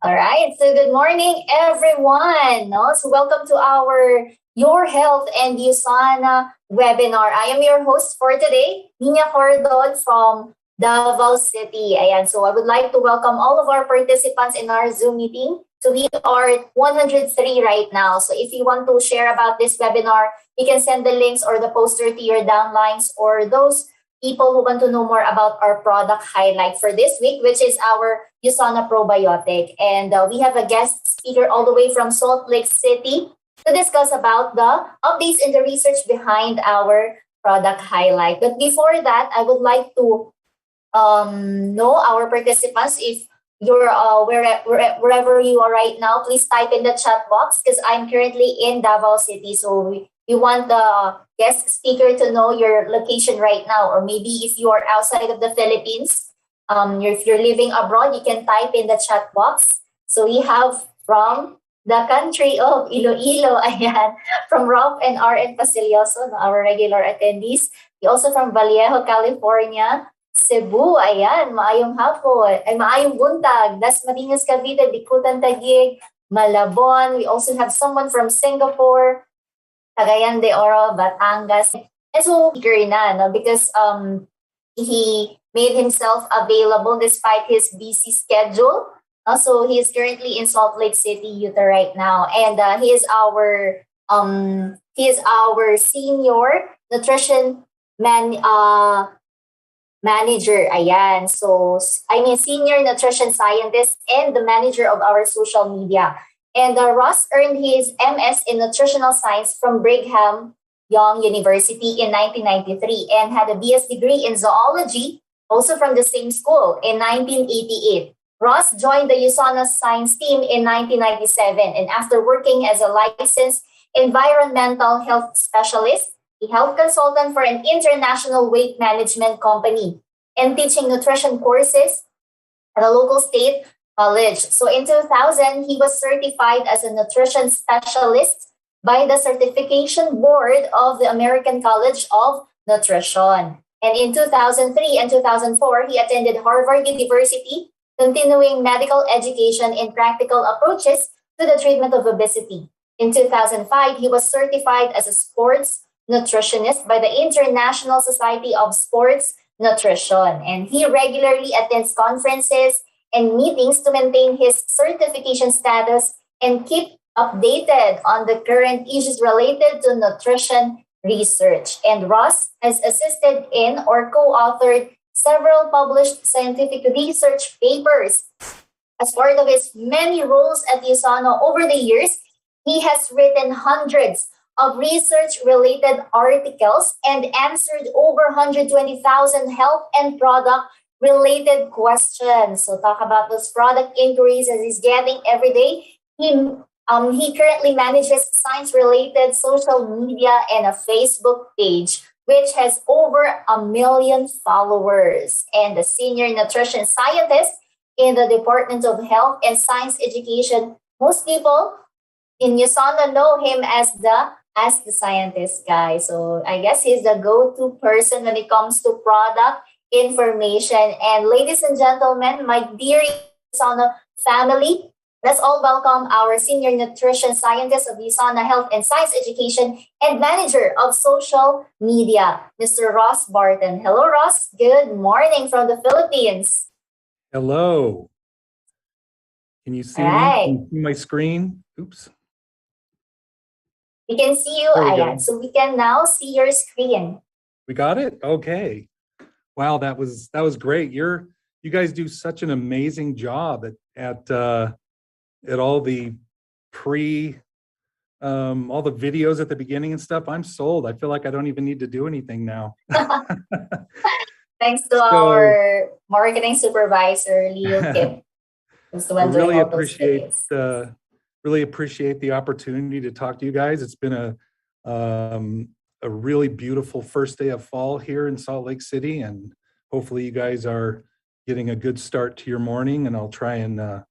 All right. So good morning, everyone. No? So welcome to our Your Health and USANA webinar. I am your host for today, Nina Cordon from Davao City. Ayan. So I would like to welcome all of our participants in our Zoom meeting. So we are at 103 right now. So if you want to share about this webinar, you can send the links or the poster to your downlines or those people who want to know more about our product highlight for this week, which is our USANA Probiotic. And we have a guest speaker all the way from Salt Lake City to discuss about the updates in the research behind our product highlight. But before that, I would like to know our participants if you're wherever you are right now, please type in the chat box because I'm currently in Davao City. So we want the guest speaker to know your location right now, or maybe if you are outside of the Philippines, if you're living abroad, you can type in the chat box. So we have from the country of Iloilo, ayan, from Rob and RN Pasilioso, our regular attendees. We also from Vallejo, California, Cebu, ayan, maayong hapon, ay maayong buntag, Dasmariñas, Cavite, Bikutan, Taguig, Malabon. We also have someone from Singapore, Cagayan de Oro, Batangas. And so eager na, no? Because he made himself available despite his busy schedule. So he is currently in Salt Lake City, Utah right now, and he is our senior nutrition manager. Ayan. So I mean senior nutrition scientist and the manager of our social media. And Russ earned his MS in nutritional science from Brigham Young University in 1993 and had a BS degree in zoology, also from the same school, in 1988. Ross joined the USANA science team in 1997, and after working as a licensed environmental health specialist, a health consultant for an international weight management company, and teaching nutrition courses at a local state college. So in 2000, he was certified as a nutrition specialist by the Certification Board of the American College of Nutrition. And in 2003 and 2004, he attended Harvard University, continuing medical education in practical approaches to the treatment of obesity. In 2005, he was certified as a sports nutritionist by the International Society of Sports Nutrition. And he regularly attends conferences and meetings to maintain his certification status and keep updated on the current issues related to nutrition research. And Ross has assisted in or co-authored several published scientific research papers. As part of his many roles at USANA over the years, he has written hundreds of research-related articles and answered over 120,000 health and product-related questions. So talk about those product inquiries that he's getting every day. He currently manages science-related social media and a Facebook page, which has over 1 million followers, and a senior nutrition scientist in the Department of Health and Science Education. Most people in USANA know him as the Ask the Scientist guy. So I guess he's the go-to person when it comes to product information. And ladies and gentlemen, my dear USANA family, let's all welcome our senior nutrition scientist of USANA Health and Science Education and manager of social media, Mr. Ross Barton. Hello, Ross. Good morning from the Philippines. Hello. Can you see me? Can you see my screen? Oops. We can see you, Ayan. So we can now see your screen. We got it? Okay. Wow, that was great. You guys do such an amazing job at all the all the videos at the beginning and stuff. I'm sold. I feel like I don't even need to do anything now. Thanks to our marketing supervisor, Leo Kim. I really appreciate the opportunity to talk to you guys. It's been a really beautiful first day of fall here in Salt Lake City, and hopefully you guys are getting a good start to your morning, and I'll try and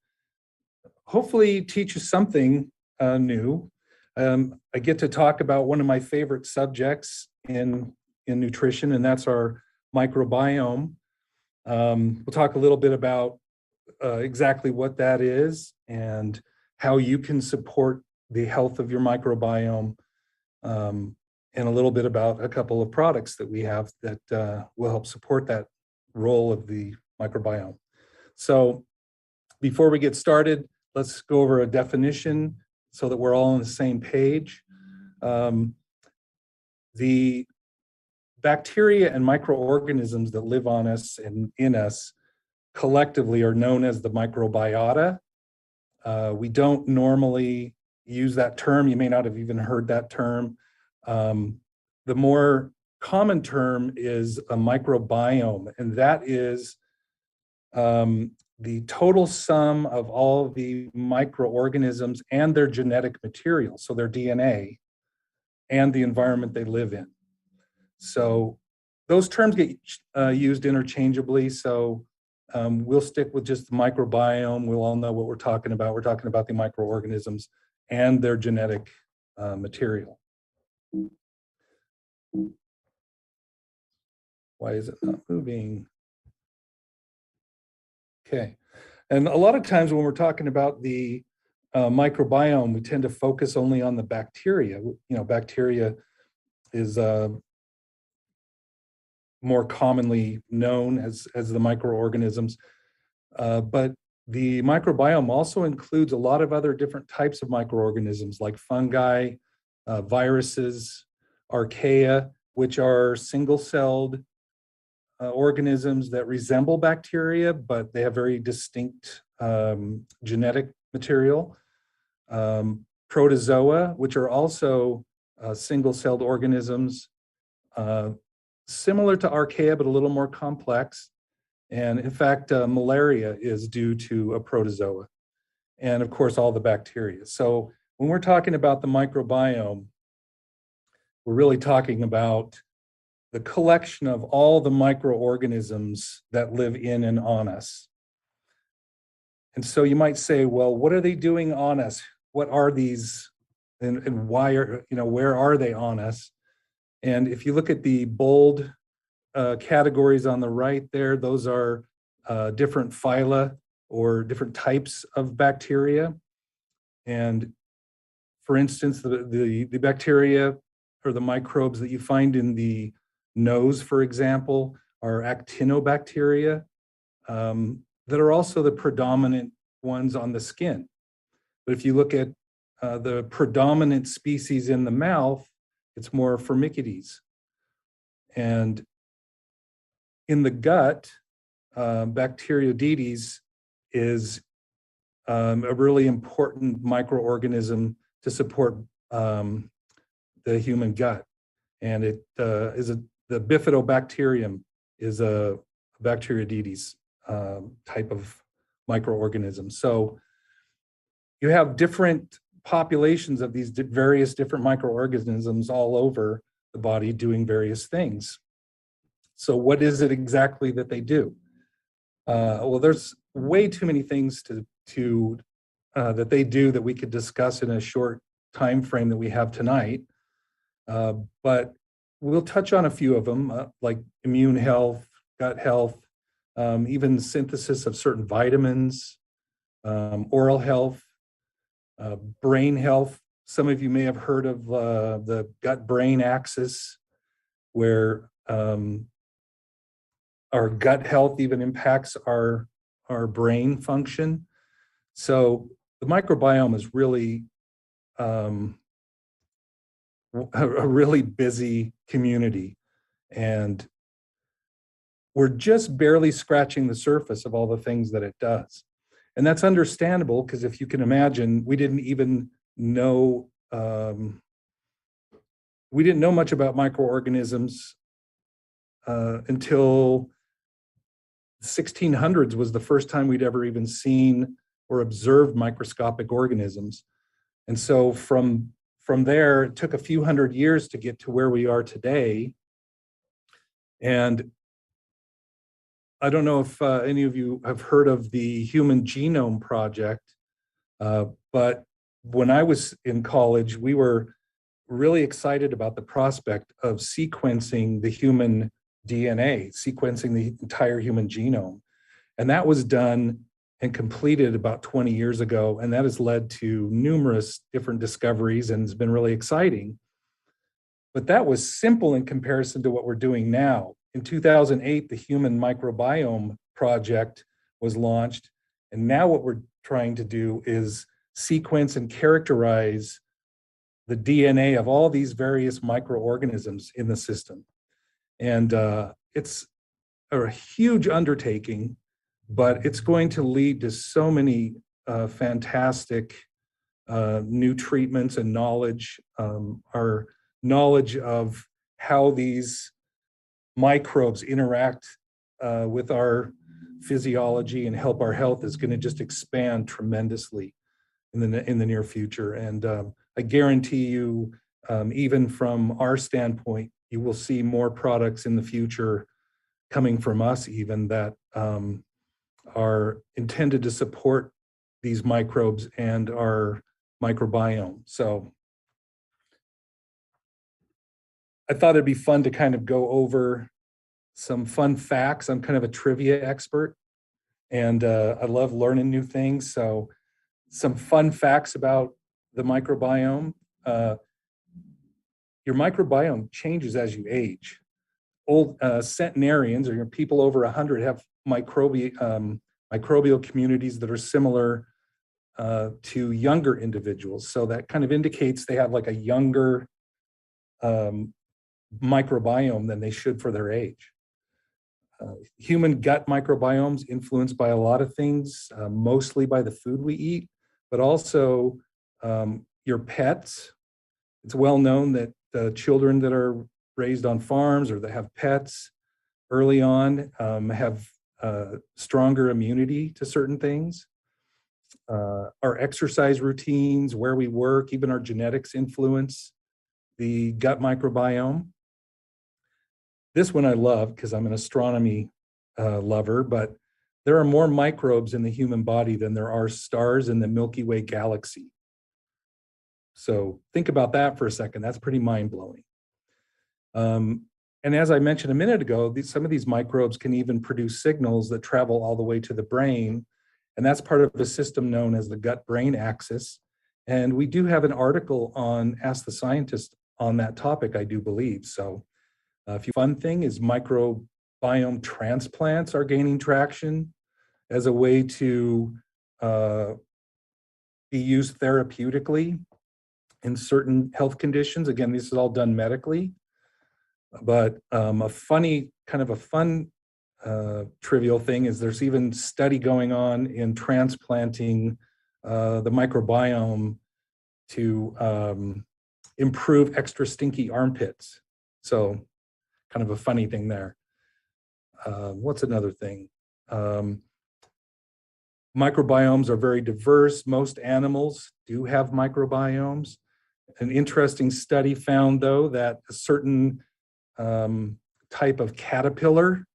hopefully teach you something new. I get to talk about one of my favorite subjects in nutrition, and that's our microbiome. We'll talk a little bit about exactly what that is and how you can support the health of your microbiome, and a little bit about a couple of products that we have that will help support that role of the microbiome. So before we get started, let's go over a definition so that we're all on the same page. The bacteria and microorganisms that live on us and in us collectively are known as the microbiota. We don't normally use that term. You may not have even heard that term. The more common term is a microbiome, and that is the total sum of all the microorganisms and their genetic material, so their DNA, and the environment they live in. So those terms get used interchangeably. So we'll stick with just the microbiome. We'll all know what we're talking about. We're talking about the microorganisms and their genetic material. Why is it not moving? Okay. And a lot of times when we're talking about the microbiome, we tend to focus only on the bacteria. You know, bacteria is more commonly known as the microorganisms, but the microbiome also includes a lot of other different types of microorganisms like fungi, viruses, archaea, which are single-celled organisms that resemble bacteria, but they have very distinct genetic material. Protozoa, which are also single-celled organisms, similar to archaea, but a little more complex. And in fact, malaria is due to a protozoa. And of course, all the bacteria. So when we're talking about the microbiome, we're really talking about the collection of all the microorganisms that live in and on us. And so you might say, well, what are they doing on us? What are these and why are, where are they on us? And if you look at the bold categories on the right there, those are different phyla or different types of bacteria. And for instance, the bacteria or the microbes that you find in the nose, for example, are actinobacteria that are also the predominant ones on the skin. But if you look at the predominant species in the mouth, it's more Firmicutes. And in the gut, Bacteroidetes is a really important microorganism to support the human gut. And it is the Bifidobacterium is a Bacteroidetes type of microorganism. So you have different populations of these various different microorganisms all over the body doing various things. So what is it exactly that they do? Well, there's way too many things that they do that we could discuss in a short time frame that we have tonight. But we'll touch on a few of them, like immune health, gut health, even synthesis of certain vitamins, oral health, brain health. Some of you may have heard of the gut-brain axis, where our gut health even impacts our brain function. So the microbiome is really a really busy community, and we're just barely scratching the surface of all the things that it does. And that's understandable, because if you can imagine, we didn't know much about microorganisms until the 1600s was the first time we'd ever even seen or observed microscopic organisms. And so from there, it took a few hundred years to get to where we are today. And I don't know if any of you have heard of the Human Genome Project, but when I was in college, we were really excited about the prospect of sequencing the human DNA, sequencing the entire human genome. And that was done and completed about 20 years ago. And that has led to numerous different discoveries and has been really exciting. But that was simple in comparison to what we're doing now. In 2008, the Human Microbiome Project was launched. And now what we're trying to do is sequence and characterize the DNA of all these various microorganisms in the system. And it's a huge undertaking, but it's going to lead to so many fantastic new treatments and knowledge. Our knowledge of how these microbes interact with our physiology and help our health is going to just expand tremendously in the near future. And I guarantee you, even from our standpoint, you will see more products in the future coming from us even that are intended to support these microbes and our microbiome. So I thought it'd be fun to kind of go over some fun facts. I'm kind of a trivia expert and I love learning new things. So some fun facts about the microbiome. Your microbiome changes as you age. Old centenarians, or your people over 100, have microbial communities that are similar to younger individuals. So that kind of indicates they have like a younger microbiome than they should for their age. Human gut microbiomes influenced by a lot of things, mostly by the food we eat, but also your pets. It's well known that children that are raised on farms or that have pets early on have stronger immunity to certain things. Our exercise routines, where we work, even our genetics influence the gut microbiome. This one I love because I'm an astronomy lover, but there are more microbes in the human body than there are stars in the Milky Way galaxy. So think about that for a second. That's pretty mind-blowing. And as I mentioned a minute ago, some of these microbes can even produce signals that travel all the way to the brain. And that's part of a system known as the gut-brain axis. And we do have an article on Ask the Scientist on that topic, I do believe. So fun thing is microbiome transplants are gaining traction as a way to be used therapeutically in certain health conditions. Again, this is all done medically. But a fun trivial thing is there's even study going on in transplanting the microbiome to improve extra stinky armpits. So kind of a funny thing there. What's another thing? Microbiomes are very diverse. Most animals do have microbiomes. An interesting study found, though, that a certain type of caterpillar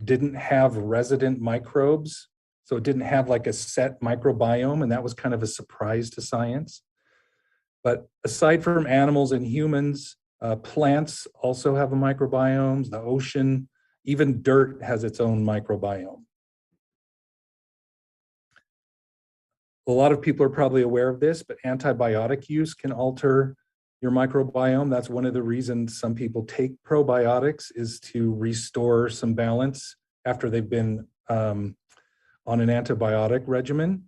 didn't have resident microbes. So it didn't have like a set microbiome, and that was kind of a surprise to science. But aside from animals and humans, plants also have a microbiome. The ocean, even dirt has its own microbiome. A lot of people are probably aware of this, but antibiotic use can alter your microbiome. That's one of the reasons some people take probiotics, is to restore some balance after they've been on an antibiotic regimen.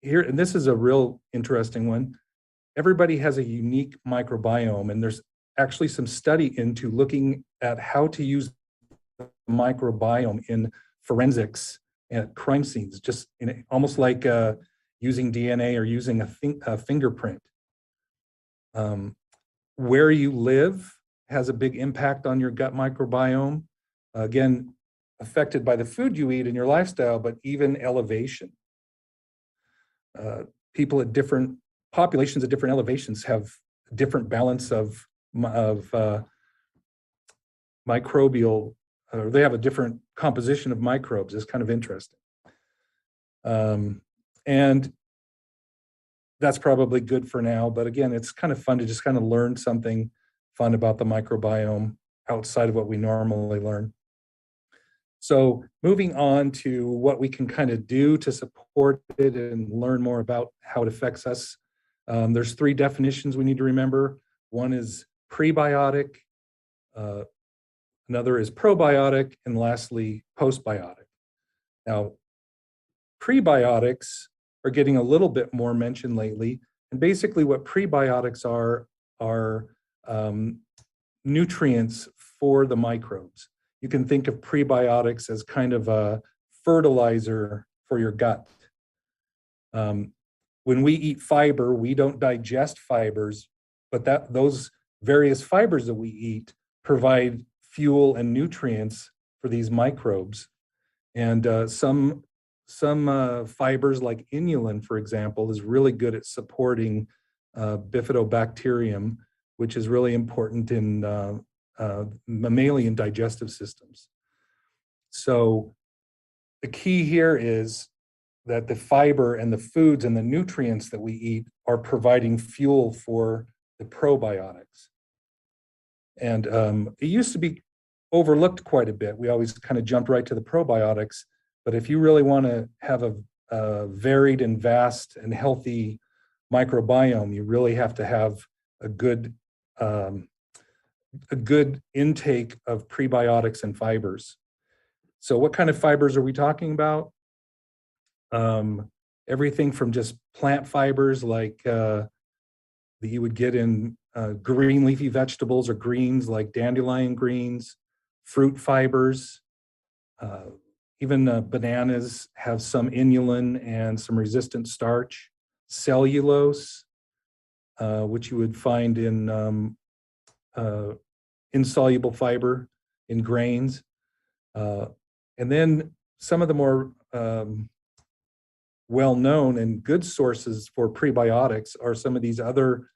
Here, and this is a real interesting one. Everybody has a unique microbiome, and there's actually some study into looking at how to use the microbiome in forensics and crime scenes, just almost like using DNA or using a fingerprint. Where you live has a big impact on your gut microbiome. Again, affected by the food you eat and your lifestyle, but even elevation. People at different populations at different elevations have a different balance of microbial, or they have a different composition of microbes. It's kind of interesting. And that's probably good for now, but again, it's kind of fun to just kind of learn something fun about the microbiome outside of what we normally learn. So moving on to what we can kind of do to support it and learn more about how it affects us. There's three definitions we need to remember. One is prebiotic, another is probiotic, and lastly, postbiotic. Now, prebiotics are getting a little bit more mention lately. And basically what prebiotics are nutrients for the microbes. You can think of prebiotics as kind of a fertilizer for your gut. When we eat fiber, we don't digest fibers, but those various fibers that we eat provide fuel and nutrients for these microbes. And some fibers like inulin, for example, is really good at supporting bifidobacterium, which is really important in mammalian digestive systems. So the key here is that the fiber and the foods and the nutrients that we eat are providing fuel for the probiotics. And it used to be overlooked quite a bit. We always kind of jumped right to the probiotics. But if you really want to have a varied and vast and healthy microbiome, you really have to have a good intake of prebiotics and fibers. So what kind of fibers are we talking about? Everything from just plant fibers like that you would get in green leafy vegetables or greens like dandelion greens, fruit fibers, even bananas have some inulin and some resistant starch, cellulose, which you would find in insoluble fiber in grains. And then some of the more well-known and good sources for prebiotics are some of these other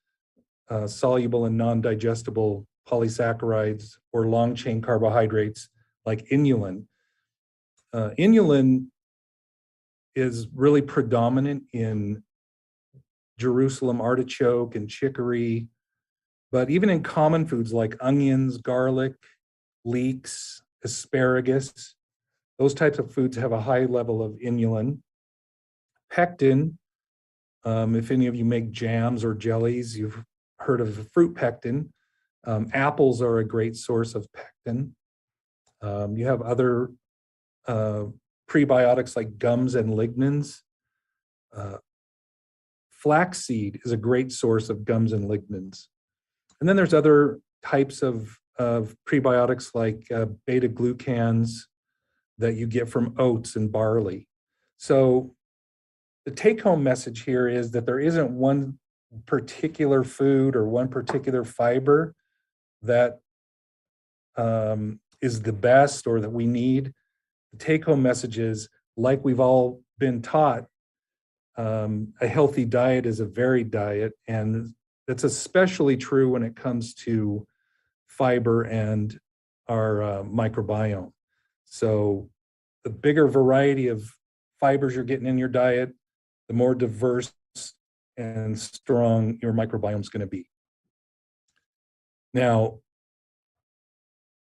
soluble and non-digestible polysaccharides or long-chain carbohydrates like inulin. Inulin is really predominant in Jerusalem artichoke and chicory, but even in common foods like onions, garlic, leeks, asparagus, those types of foods have a high level of inulin. Pectin, if any of you make jams or jellies, you've heard of fruit pectin. Apples are a great source of pectin. You have other prebiotics like gums and lignans. Flaxseed is a great source of gums and lignans. And then there's other types of prebiotics like beta-glucans that you get from oats and barley. So the take-home message here is that there isn't one particular food or one particular fiber that is the best or that we need. The take-home message is, like we've all been taught, a healthy diet is a varied diet, and that's especially true when it comes to fiber and our microbiome. So the bigger variety of fibers you're getting in your diet, the more diverse and strong your microbiome is going to be. Now,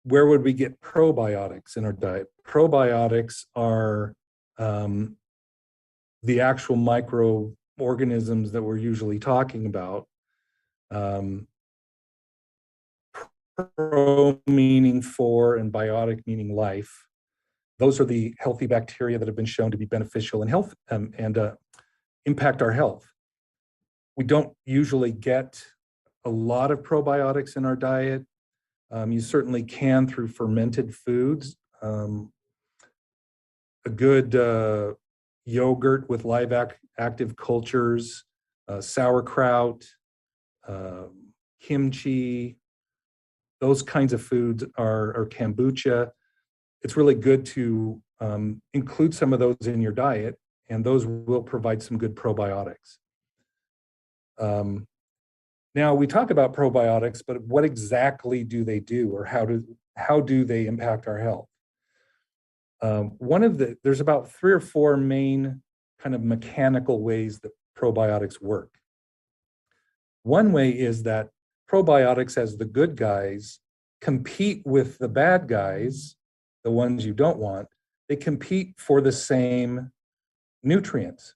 where would we get probiotics in our diet? Probiotics are the actual microorganisms that we're usually talking about. Pro meaning for and biotic meaning life. Those are the healthy bacteria that have been shown to be beneficial in health and impact our health. We don't usually get a lot of probiotics in our diet. You certainly can through fermented foods. A good yogurt with live active cultures, sauerkraut, kimchi, those kinds of foods are kombucha. It's really good to include some of those in your diet, and those will provide some good probiotics. Now we talk about probiotics, but what exactly do they do, or how do they impact our health? There's about 3 or 4 main kind of mechanical ways that probiotics work. One way is that probiotics, as the good guys, compete with the bad guys the ones you don't want, they compete for the same nutrients.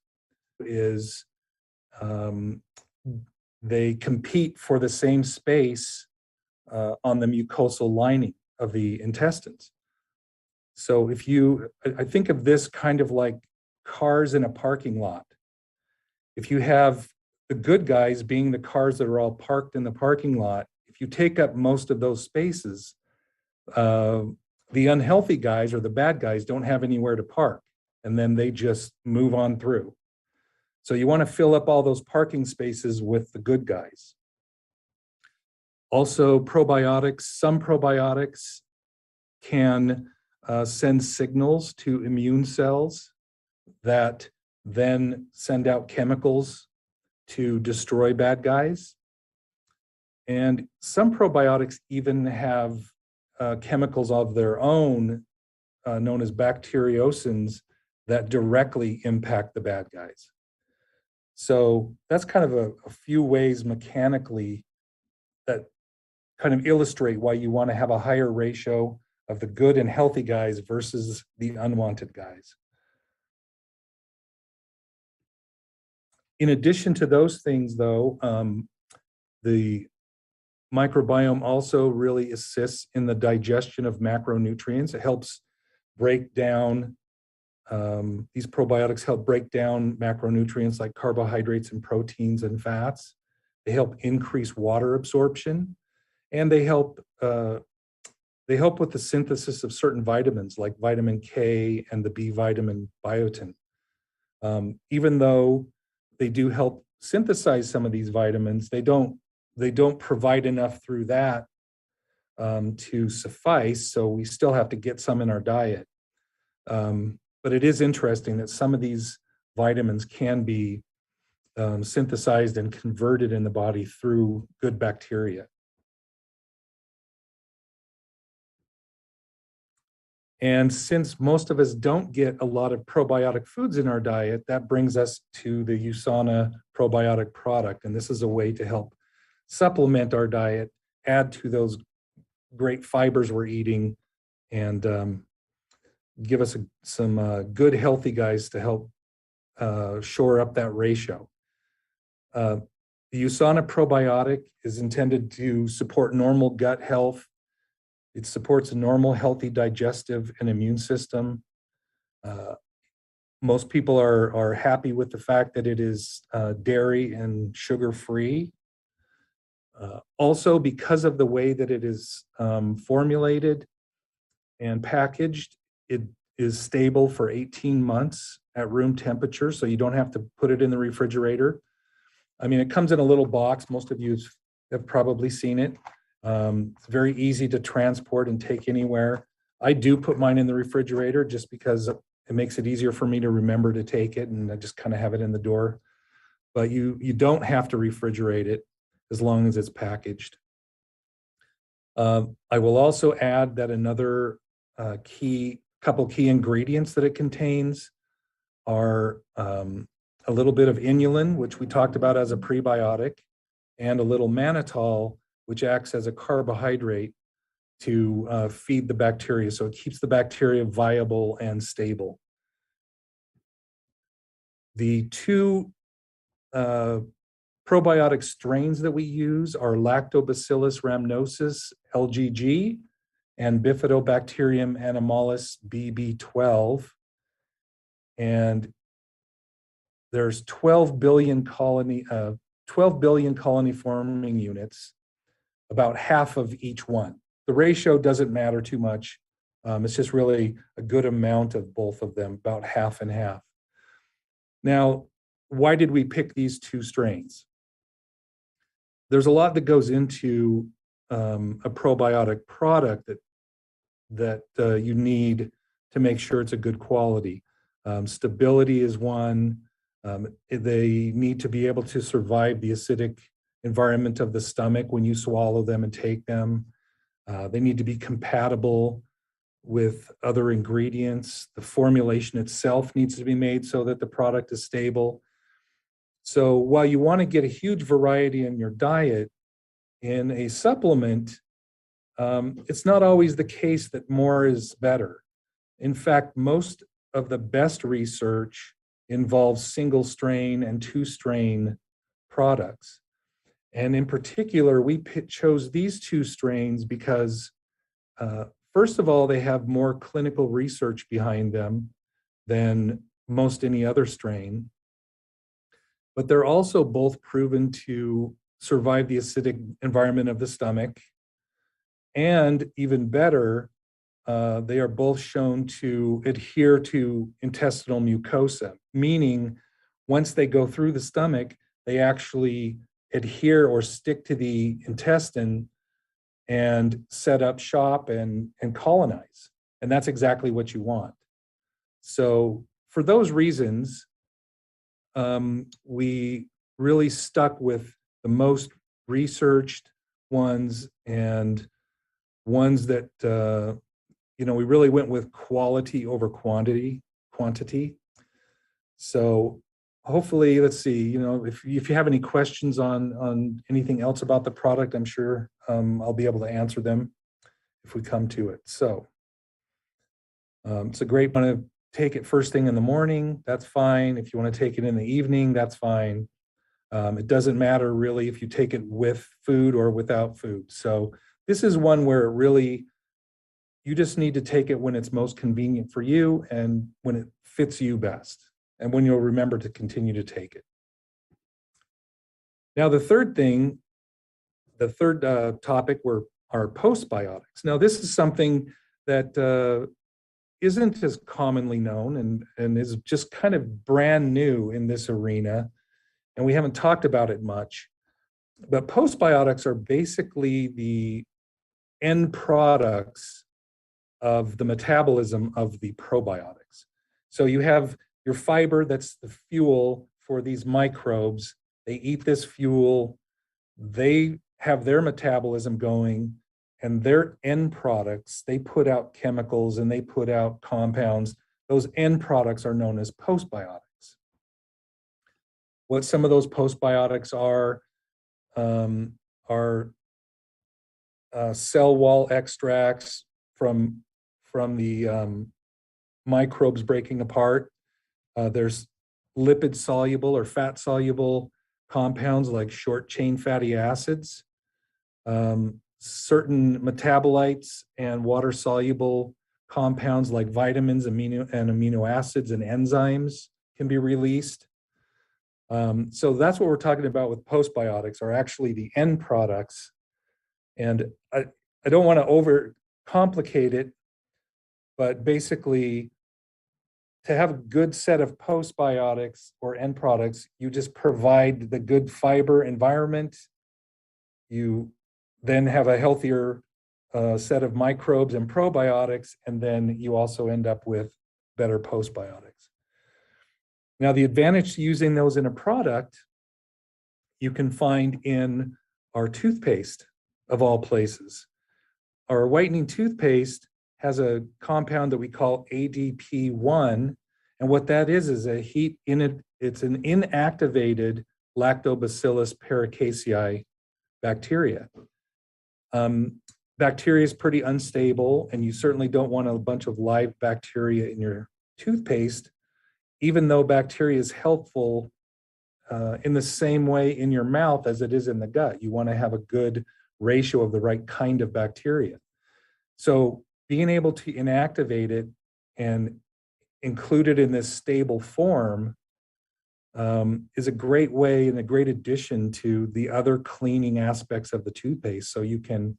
They compete for the same space on the mucosal lining of the intestines. So I think of this kind of like cars in a parking lot. If you have the good guys being the cars that are all parked in the parking lot, if you take up most of those spaces, the unhealthy guys or the bad guys don't have anywhere to park, and then they just move on through. So you want to fill up all those parking spaces with the good guys. Also, probiotics, some probiotics can send signals to immune cells that then send out chemicals to destroy bad guys. And some probiotics even have chemicals of their own, known as bacteriocins, that directly impact the bad guys. So that's kind of a few ways mechanically that kind of illustrate why you want to have a higher ratio of the good and healthy guys versus the unwanted guys. In addition to those things, though, the microbiome also really assists in the digestion of macronutrients. It helps break down, these probiotics help break down macronutrients like carbohydrates and proteins and fats. They help increase water absorption, and they help with the synthesis of certain vitamins like vitamin K and the B vitamin biotin. Even though they do help synthesize some of these vitamins, they don't provide enough through that to suffice, so we still have to get some in our diet. But it is interesting that some of these vitamins can be synthesized and converted in the body through good bacteria. And since most of us don't get a lot of probiotic foods in our diet, that brings us to the USANA probiotic product. And this is a way to help supplement our diet, add to those great fibers we're eating, and give us some good healthy guys to help shore up that ratio. The USANA probiotic is intended to support normal gut health. It supports a normal, healthy digestive and immune system. Most people are happy with the fact that it is dairy and sugar-free. Also, because of the way that it is formulated and packaged, it is stable for 18 months at room temperature, so you don't have to put it in the refrigerator. I mean, it comes in a little box. Most of you have probably seen it. It's very easy to transport and take anywhere. I do put mine in the refrigerator just because it makes it easier for me to remember to take it, and I just kind of have it in the door. But you don't have to refrigerate it as long as it's packaged. I will also add that another couple key ingredients that it contains are a little bit of inulin, which we talked about as a prebiotic, and a little mannitol, which acts as a carbohydrate to feed the bacteria. So it keeps the bacteria viable and stable. The two probiotic strains that we use are Lactobacillus rhamnosus, LGG, and Bifidobacterium animalis, BB12. And there's 12 billion colony forming units, about half of each one. The ratio doesn't matter too much. It's just really a good amount of both of them, about half and half. Now, why did we pick these two strains? There's a lot that goes into a probiotic product that you need to make sure it's a good quality. Stability is one. They need to be able to survive the acidic environment of the stomach when you swallow them and take them. They need to be compatible with other ingredients. The formulation itself needs to be made so that the product is stable. So while you want to get a huge variety in your diet, in a supplement, it's not always the case that more is better. In fact, most of the best research involves single strain and two strain products. And in particular, we chose these two strains because, first of all, they have more clinical research behind them than most any other strain. But they're also both proven to survive the acidic environment of the stomach. And even better, they are both shown to adhere to intestinal mucosa, meaning once they go through the stomach, they actually adhere or stick to the intestine and set up shop and colonize. And that's exactly what you want. So for those reasons, we really stuck with the most researched ones and ones that, we really went with quality over quantity. So hopefully, let's see, if you have any questions on anything else about the product, I'm sure I'll be able to answer them if we come to it. So it's a great one to take it first thing in the morning, that's fine. If you want to take it in the evening, that's fine. It doesn't matter really if you take it with food or without food. So this is one where really, you just need to take it when it's most convenient for you and when it fits you best, and when you'll remember to continue to take it. Now, the third topic were our postbiotics. Now, this is something that isn't as commonly known and is just kind of brand new in this arena, and we haven't talked about it much. But postbiotics are basically the end products of the metabolism of the probiotics. So you have your fiber, that's the fuel for these microbes. They eat this fuel, they have their metabolism going, and their end products, they put out chemicals and they put out compounds. Those end products are known as postbiotics. What some of those postbiotics are cell wall extracts from the microbes breaking apart. There's lipid soluble or fat soluble compounds like short chain fatty acids, certain metabolites and water soluble compounds like vitamins, amino acids, and enzymes can be released. So that's what we're talking about with postbiotics, are actually the end products. And I don't want to overcomplicate it, but basically, to have a good set of postbiotics or end products, you just provide the good fiber environment. You then have a healthier set of microbes and probiotics, and then you also end up with better postbiotics. Now, the advantage to using those in a product, you can find in our toothpaste, of all places. Our whitening toothpaste has a compound that we call ADP1, and what that is it's an inactivated Lactobacillus paracasei bacteria. Bacteria is pretty unstable, and you certainly don't want a bunch of live bacteria in your toothpaste, even though bacteria is helpful in the same way in your mouth as it is in the gut. You want to have a good ratio of the right kind of bacteria. So being able to inactivate it and include it in this stable form is a great way and a great addition to the other cleaning aspects of the toothpaste. So you can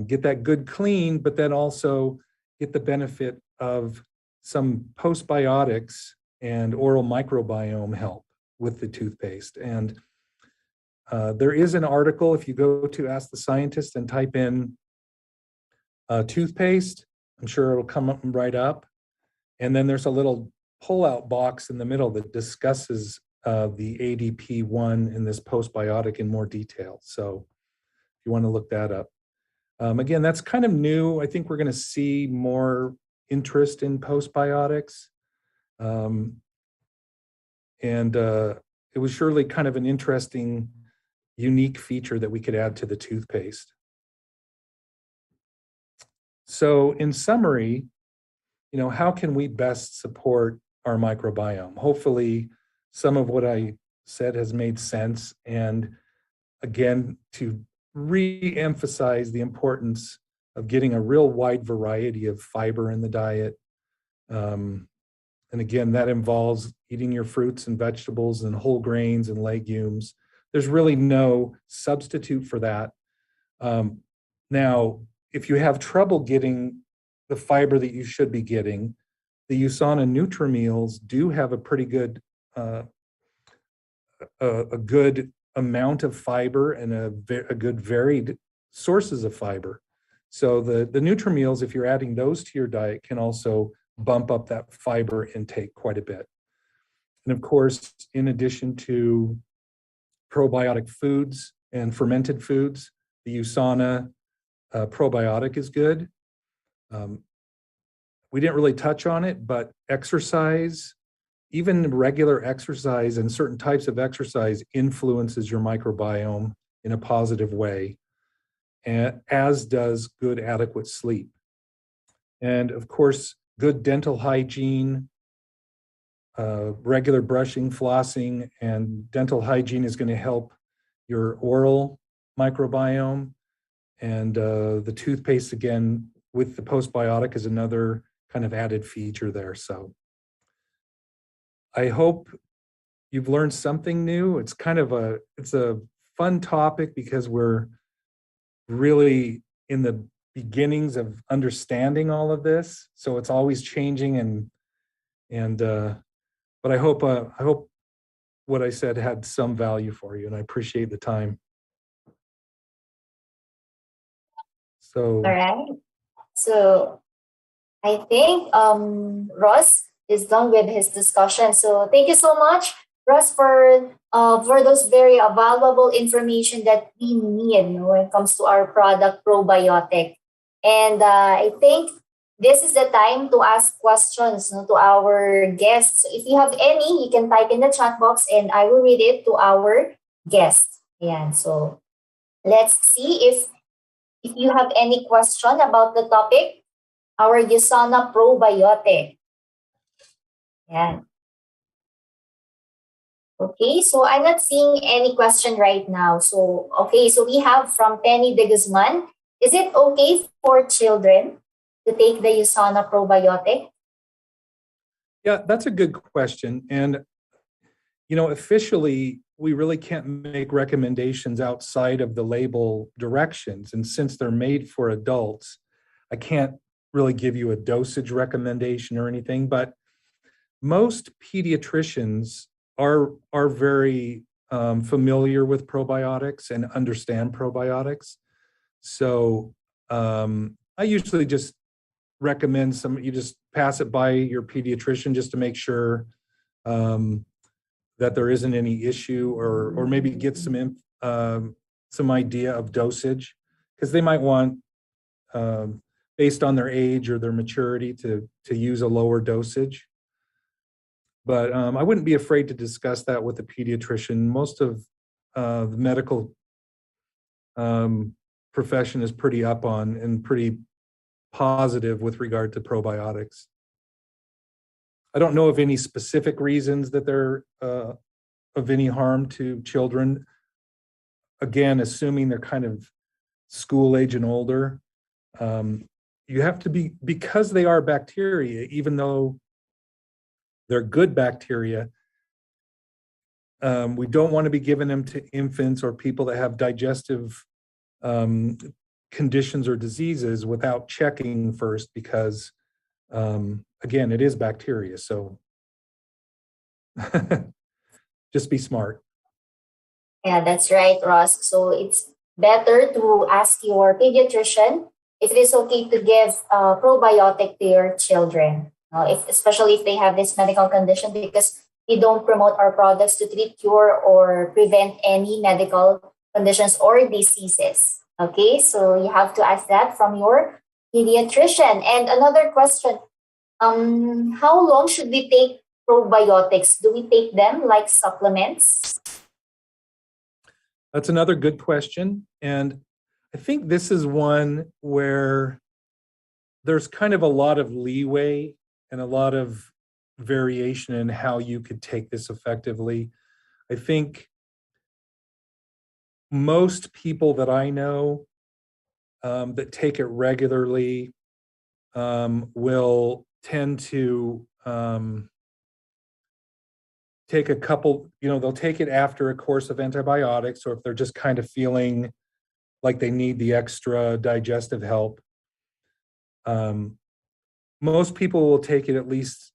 get that good clean, but then also get the benefit of some postbiotics and oral microbiome help with the toothpaste. And there is an article, if you go to Ask the Scientist and type in toothpaste, I'm sure it'll come up right up. And then there's a little pull-out box in the middle that discusses the ADP1 in this postbiotic in more detail. So if you want to look that up. Again, that's kind of new. I think we're going to see more interest in postbiotics. And it was surely kind of an interesting, unique feature that we could add to the toothpaste. So in summary, how can we best support our microbiome? Hopefully, some of what I said has made sense. And again, to re-emphasize the importance of getting a real wide variety of fiber in the diet. And again, that involves eating your fruits and vegetables and whole grains and legumes. There's really no substitute for that. Now, if you have trouble getting the fiber that you should be getting, the USANA NutriMeals do have a pretty good, a good amount of fiber and a good varied sources of fiber. So the NutriMeals, if you're adding those to your diet, can also bump up that fiber intake quite a bit. And of course, in addition to probiotic foods and fermented foods, the USANA probiotic is good. We didn't really touch on it, but exercise, even regular exercise and certain types of exercise influences your microbiome in a positive way, as does good adequate sleep. And of course, good dental hygiene, regular brushing, flossing, and dental hygiene is going to help your oral microbiome. And the toothpaste, again, with the postbiotic is another kind of added feature there. So I hope you've learned something new. It's a fun topic because we're really in the beginnings of understanding all of this. So it's always changing but I hope what I said had some value for you, and I appreciate the time. So, All right. So I think Russ is done with his discussion. So thank you so much, Russ, for those very valuable information that we need when it comes to our product probiotic. And I think this is the time to ask questions to our guests. So if you have any, you can type in the chat box and I will read it to our guests. Yeah. So let's see if you have any question about the topic, our USANA probiotic. Yeah. Okay, so I'm not seeing any question right now. So, okay, so we have from Penny de Guzman. Is it okay for children to take the USANA probiotic? yeah, that's a good question. And, officially, we really can't make recommendations outside of the label directions. And since they're made for adults, I can't really give you a dosage recommendation or anything, but most pediatricians are very familiar with probiotics and understand probiotics. So I usually just recommend you just pass it by your pediatrician just to make sure that there isn't any issue, or maybe get some idea of dosage, because they might want, based on their age or their maturity, to use a lower dosage. But I wouldn't be afraid to discuss that with the pediatrician. Most of the medical profession is pretty up on and pretty positive with regard to probiotics. I don't know of any specific reasons that they're of any harm to children. Again, assuming they're kind of school age and older. You have to be, because they are bacteria, even though they're good bacteria, we don't want to be giving them to infants or people that have digestive conditions or diseases without checking first, because again, it is bacteria. So just be smart. Yeah, that's right, Ross. So it's better to ask your pediatrician if it is okay to give probiotic to your children, especially if they have this medical condition, because we don't promote our products to treat, cure, or prevent any medical conditions or diseases. Okay, so you have to ask that from your pediatrician. And another question, how long should we take probiotics? Do we take them like supplements? That's another good question. And I think this is one where there's kind of a lot of leeway and a lot of variation in how you could take this effectively. I think most people that I know that take it regularly will tend to take a couple, they'll take it after a course of antibiotics, or if they're just kind of feeling like they need the extra digestive help. Most people will take it at least,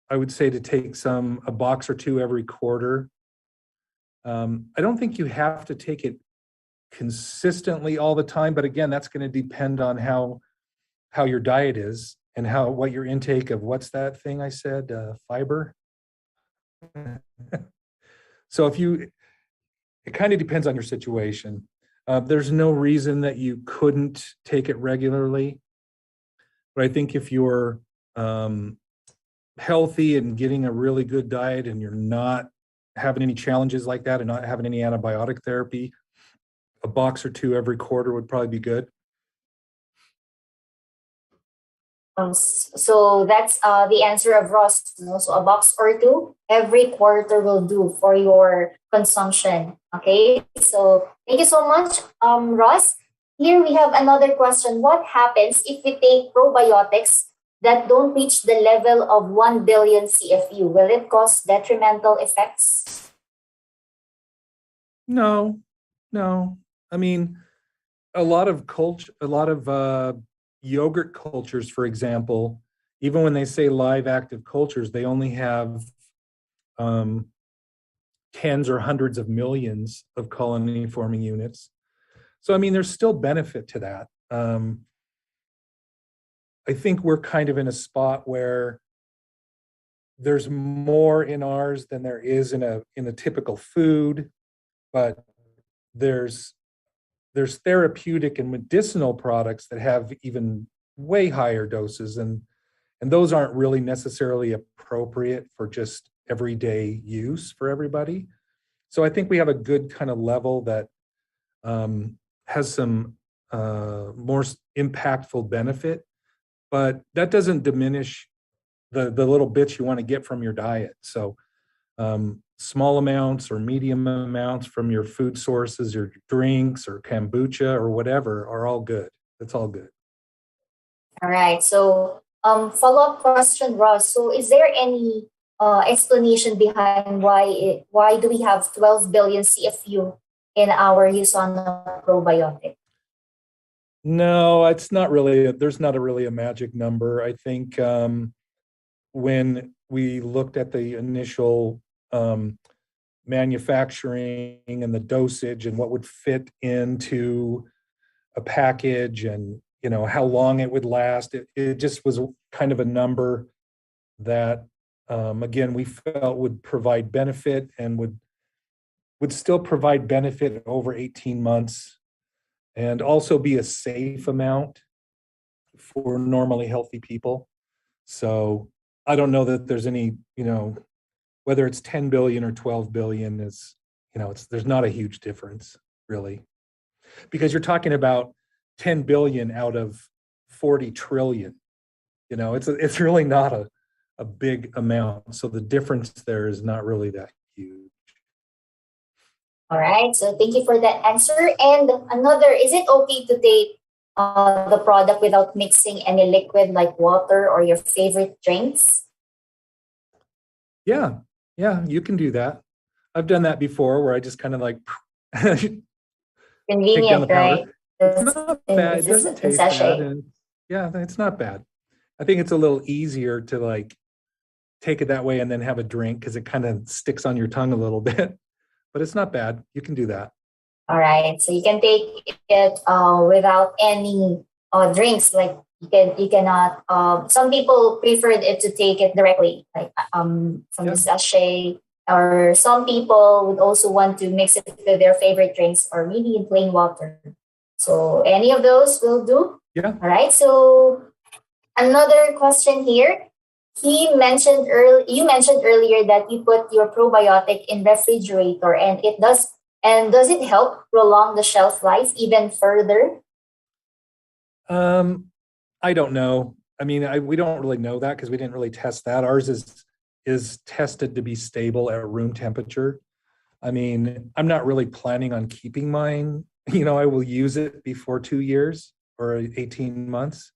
I would say, to take a box or two every quarter. I don't think you have to take it consistently all the time, but again, that's going to depend on how your diet is and what your intake of, what's that thing I said, fiber. So it kind of depends on your situation. There's no reason that you couldn't take it regularly, but I think if you're healthy and getting a really good diet and you're not having any challenges like that and not having any antibiotic therapy, a box or two every quarter would probably be good. So that's the answer of Russ. So a box or two every quarter will do for your consumption. Okay. So thank you so much, Russ. Here we have another question. What happens if we take probiotics that don't reach the level of 1 billion CFU? Will it cause detrimental effects? No. I mean, a lot of yogurt cultures, for example, even when they say live active cultures, they only have tens or hundreds of millions of colony forming units. So, I mean, there's still benefit to that. I think we're kind of in a spot where there's more in ours than there is in a typical food, but there's therapeutic and medicinal products that have even way higher doses, and those aren't really necessarily appropriate for just everyday use for everybody. So I think we have a good kind of level that has some more impactful benefit, but that doesn't diminish the little bits you want to get from your diet. So small amounts or medium amounts from your food sources, your drinks or kombucha or whatever are all good. That's all good. All right. So follow-up question, Ross. So is there any explanation behind why do we have 12 billion CFU in our USANA probiotic? No, it's not really. There's not really a magic number. I think when we looked at the initial manufacturing and the dosage and what would fit into a package and how long it would last, it just was kind of a number that again we felt would provide benefit and would still provide benefit over 18 months and also be a safe amount for normally healthy people. So I don't know that there's any, whether it's 10 billion or 12 billion is, there's not a huge difference really, because you're talking about 10 billion out of 40 trillion. It's really not a big amount. So the difference there is not really that huge. All right. So thank you for that answer. And another, is it okay to take the product without mixing any liquid like water or your favorite drinks? Yeah, you can do that. I've done that before where I just kind of like Convenient, right? It's not bad. It doesn't taste bad. And yeah, it's not bad. I think it's a little easier to like take it that way and then have a drink because it kind of sticks on your tongue a little bit. But it's not bad. You can do that. All right. So you can take it without any drinks. Like you cannot. Some people preferred it to take it directly, like from the sachet. Or some people would also want to mix it with their favorite drinks or maybe in plain water. So any of those will do. Yeah. All right. So another question here. You mentioned earlier that you put your probiotic in refrigerator and does it help prolong the shelf life even further? I don't know. I mean, we don't really know that because we didn't really test that. Ours is tested to be stable at room temperature. I mean, I'm not really planning on keeping mine. I will use it before 2 years or 18 months.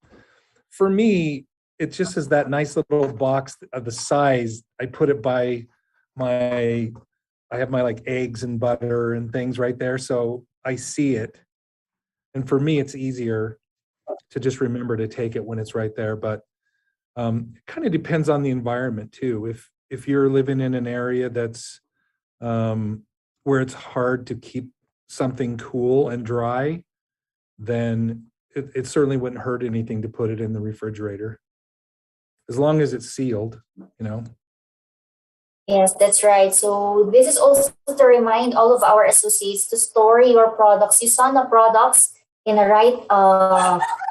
For me, it just is that nice little box of the size. I put it by I have my like eggs and butter and things right there. So I see it. And for me, it's easier to just remember to take it when it's right there. But it kind of depends on the environment too. If you're living in an area that's where it's hard to keep something cool and dry, then it certainly wouldn't hurt anything to put it in the refrigerator, as long as it's sealed. Yes, that's right. So this is also to remind all of our associates to store your products, USANA products, in the right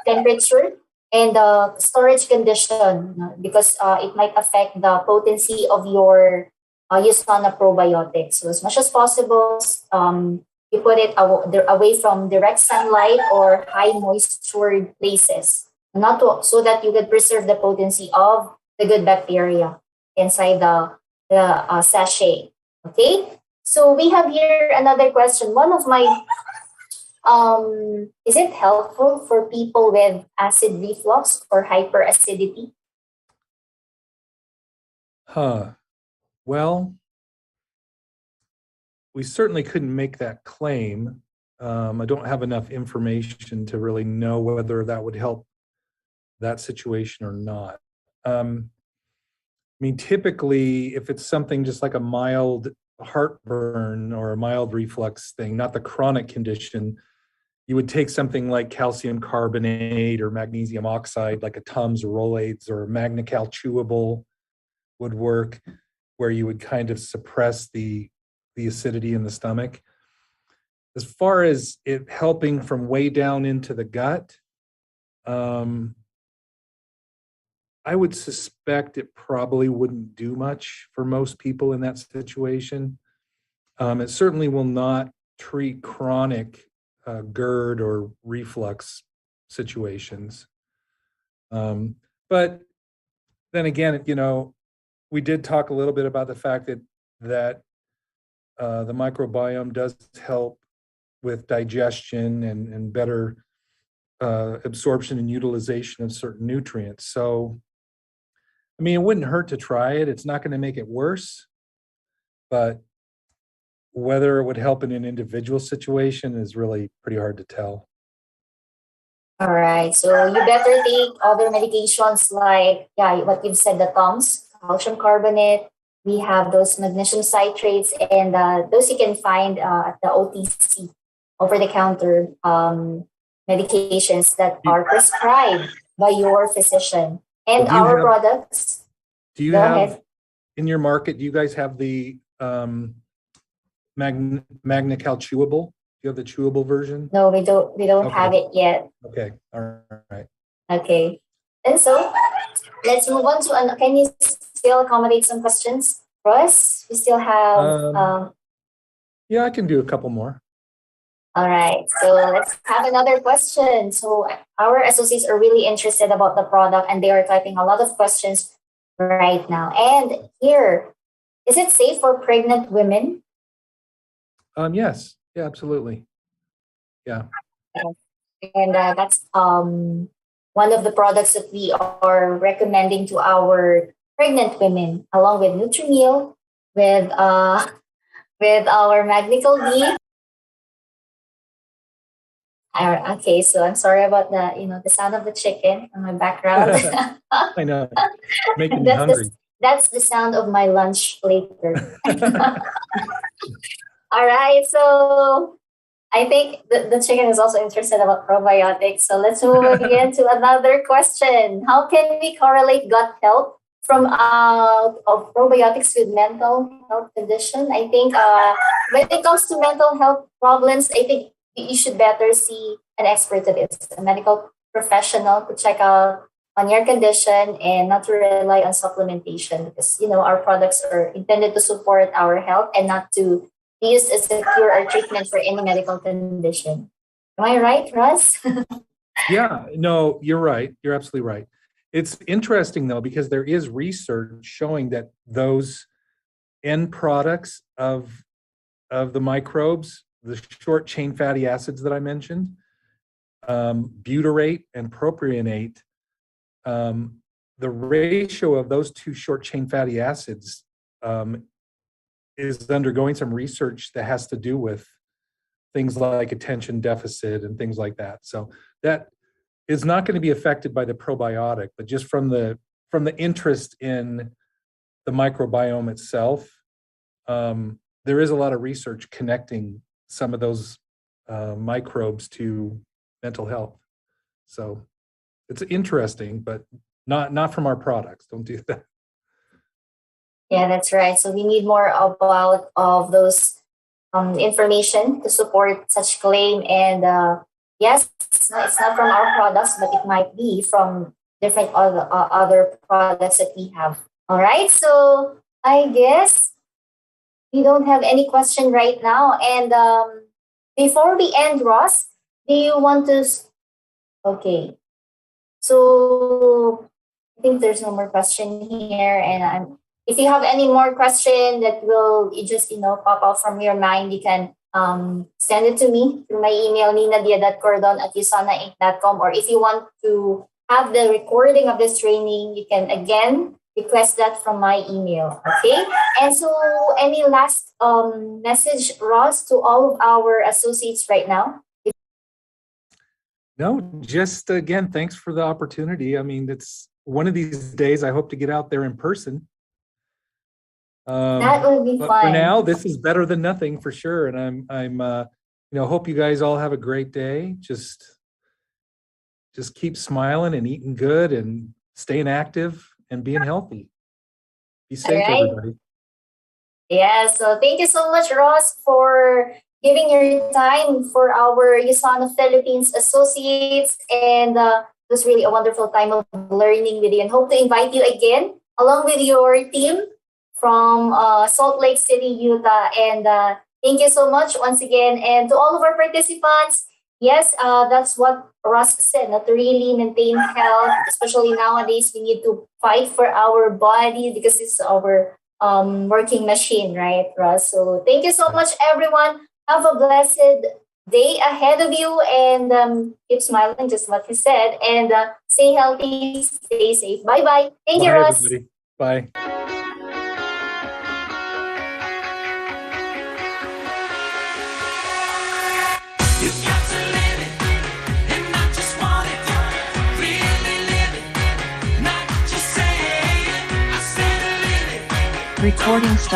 temperature and storage condition, because it might affect the potency of your USANA probiotics. So as much as possible, you put it away from direct sunlight or high moisture places, not to, so that you could preserve the potency of the good bacteria inside the sachet. Okay, so we have here another question. One of my is it helpful for people with acid reflux or hyperacidity? Well, we certainly couldn't make that claim. I don't have enough information to really know whether that would help that situation or not. I mean, typically, if it's something just like a mild heartburn or a mild reflux thing, not the chronic condition, you would take something like calcium carbonate or magnesium oxide, like a Tums or Rolaids, or Magnecal chewable would work, where you would kind of suppress the acidity in the stomach. As far as it helping from way down into the gut, I would suspect it probably wouldn't do much for most people in that situation. It certainly will not treat chronic GERD or reflux situations. But then again, we did talk a little bit about the fact that the microbiome does help with digestion and better absorption and utilization of certain nutrients. So, I mean, it wouldn't hurt to try it. It's not going to make it worse, but whether it would help in an individual situation is really pretty hard to tell. All right. So you better take other medications like, yeah, what you've said, the Tums, calcium carbonate. We have those magnesium citrates, and those you can find at the OTC, over the counter medications that are prescribed by your physician. And our products. Do you have in your market? Do you guys have the Magnecal chewable? Do you have the chewable version? No, we don't. We don't have it yet. Okay. All right. Okay. And so let's move on to. Can you still accommodate some questions, Russ? We still have. Yeah, I can do a couple more. All right, so let's have another question. So our associates are really interested about the product, and they are typing a lot of questions right now. And here, is it safe for pregnant women? Yes. Yeah, absolutely. Yeah. And that's one of the products that we are recommending to our pregnant women, along with Nutrimeal, with our Magnical D. Okay, so I'm sorry about the sound of the chicken in my background. I know, making me hungry. That's the sound of my lunch later. All right, so I think the chicken is also interested about probiotics. So let's move again to another question. How can we correlate gut health from of probiotics with mental health condition? I think when it comes to mental health problems, I think you should better see an expert of it, a medical professional, to check out on your condition and not to rely on supplementation, because our products are intended to support our health and not to be used as a cure or treatment for any medical condition. Am I right, Russ? Yeah, no, you're right. You're absolutely right. It's interesting though, because there is research showing that those end products of the microbes, the short chain fatty acids that I mentioned, butyrate and propionate, the ratio of those two short chain fatty acids is undergoing some research that has to do with things like attention deficit and things like that. So that is not going to be affected by the probiotic, but just from the interest in the microbiome itself, there is a lot of research connecting some of those microbes to mental health. So it's interesting, but not from our products. Don't do that. Yeah, that's right. So we need more about of those information to support such claim. And yes, it's not from our products, but it might be from different other products that we have. All right. So I guess we don't have any question right now. And before we end, Ross, do you want to? Okay. So I think there's no more question here, and if you have any more question that will just pop out from your mind, you can send it to me through my email ninadia.cordon@usanainc.com, or if you want to have the recording of this training, you can again request that from my email. Okay. And so, any last message, Ross, to all of our associates right now? No, just again, thanks for the opportunity. I mean, it's one of these days I hope to get out there in person. That would be but fun. For now, this is better than nothing for sure. And I'm hope you guys all have a great day. Just keep smiling and eating good and staying active and being healthy. Be safe, everybody. Yeah, so thank you so much, Ross, for giving your time for our USANA Philippines associates. And it was really a wonderful time of learning with you, and hope to invite you again along with your team from Salt Lake City, Utah. And thank you so much once again. And to all of our participants, yes, that's what Russ said, to really maintain health, especially nowadays, we need to fight for our body because it's our working machine, right, Russ? So thank you so much, everyone. Have a blessed day ahead of you, and keep smiling, just what you said, and stay healthy, stay safe. Bye-bye. Thank you, Russ. Everybody. Bye. Recording stop.